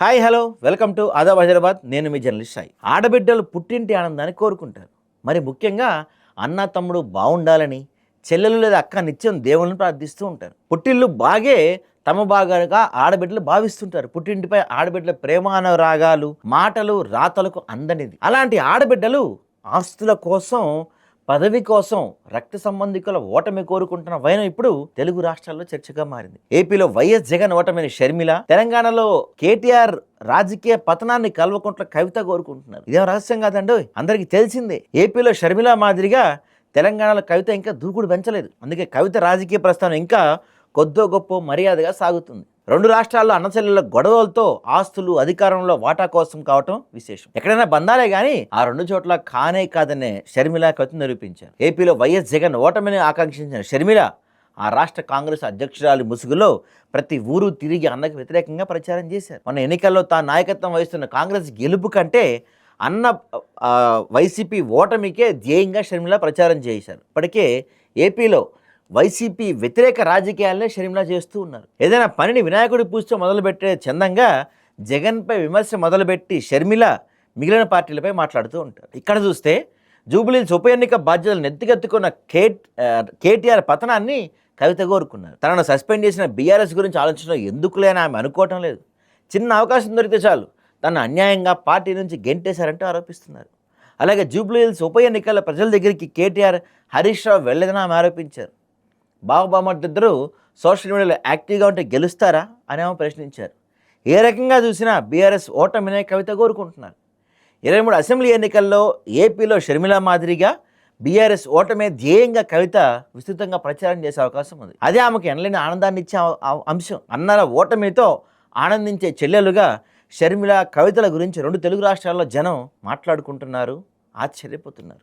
Hi hello welcome to Aadab Hyderabad. నేను మీ journalist Sai. ఆడబిడ్డలు పుట్టింటి ఆనందాన్ని కోరుకుంటారు. మరి ముఖ్యంగా అన్న తమ్ముడు బాగుండాలని, చెల్లెలు లేదా అక్క నిత్యం దేవుళ్ళని ప్రార్థిస్తూ ఉంటారు. పుట్టిల్లు బాగే తమ బాగాగా ఆడబిడ్డలు భావిస్తుంటారు. పుట్టింటిపై ఆడబిడ్డల ప్రేమానురాగాలు, మాటలు రాతలకు అందనిది. అలాంటి ఆడబిడ్డలు ఆస్తుల కోసం, పదవి కోసం రక్త సంబంధికుల ఓటమి కోరుకుంటున్న వైనం ఇప్పుడు తెలుగు రాష్ట్రాల్లో చర్చగా మారింది. ఏపీలో వైఎస్ జగన్ ఓటమిని షర్మిల, తెలంగాణలో కేటీఆర్ రాజకీయ పతనాన్ని కల్వకుంట్ల కవిత కోరుకుంటున్నారు. ఇదేం రహస్యం కాదండి, అందరికీ తెలిసిందే. ఏపీలో షర్మిల మాదిరిగా తెలంగాణలో కవిత ఇంకా దూకుడు పెంచలేదు. అందుకే కవిత రాజకీయ ప్రస్థానం ఇంకా కొద్దో గొప్ప మర్యాదగా సాగుతుంది. రెండు రాష్ట్రాల్లో అన్నచెల్లెల గొడవలతో ఆస్తులు, అధికారంలో వాటా కోసం కావటం విశేషం. ఎక్కడైనా బంధాలే కానీ ఆ రెండు చోట్ల కానే కాదనే షర్మిల కవిత నిరూపించారు. ఏపీలో వైఎస్ జగన్ ఓటమిని ఆకాంక్షించిన షర్మిల ఆ రాష్ట్ర కాంగ్రెస్ అధ్యక్షురాలి ముసుగులో ప్రతి ఊరు తిరిగి అన్నకు వ్యతిరేకంగా ప్రచారం చేశారు. మొన్న ఎన్నికల్లో తాను నాయకత్వం వహిస్తున్న కాంగ్రెస్ గెలుపు కంటే అన్న వైసీపీ ఓటమికే ధ్యేయంగా షర్మిల ప్రచారం చేశారు. ఇప్పటికే ఏపీలో వైసీపీ వ్యతిరేక రాజకీయాలనే షర్మిల చేస్తూ ఉన్నారు. ఏదైనా పనిని వినాయకుడి పూజతో మొదలుపెట్టే చందంగా జగన్పై విమర్శ మొదలుపెట్టి షర్మిల మిగిలిన పార్టీలపై మాట్లాడుతూ ఉంటారు. ఇక్కడ చూస్తే జూబ్లీహిల్స్ ఉప ఎన్నిక బాధ్యతలు నెత్తికెత్తుకున్న కేటీఆర్ పతనాన్ని కవిత కోరుకున్నారు. తనను సస్పెండ్ చేసిన బీఆర్ఎస్ గురించి ఆలోచించడం ఎందుకులేని ఆమె అనుకోవటం లేదు. చిన్న అవకాశం దొరికితే చాలు తను అన్యాయంగా పార్టీ నుంచి గెంటేశారంటూ ఆరోపిస్తున్నారు. అలాగే జూబ్లీహిల్స్ ఉప ఎన్నికల ప్రజల దగ్గరికి కేటీఆర్, హరీష్ రావు వెళ్లేదని ఆమె ఆరోపించారు. బావబామర్దిద్దరూ సోషల్ మీడియాలో యాక్టివ్గా ఉంటే గెలుస్తారా అని ఆమె ప్రశ్నించారు. ఏ రకంగా చూసినా బీఆర్ఎస్ ఓటమినే కవిత కోరుకుంటున్నారు. 23 అసెంబ్లీ ఎన్నికల్లో ఏపీలో షర్మిల మాదిరిగా బీఆర్ఎస్ ఓటమే ధ్యేయంగా కవిత విస్తృతంగా ప్రచారం చేసే అవకాశం ఉంది. అదే ఆమెకు ఎనలేని ఆనందాన్ని ఇచ్చే అంశం. అన్నల ఓటమితో ఆనందించే చెల్లెలుగా షర్మిల, కవితల గురించి రెండు తెలుగు రాష్ట్రాల్లో జనం మాట్లాడుకుంటున్నారు, ఆశ్చర్యపోతున్నారు.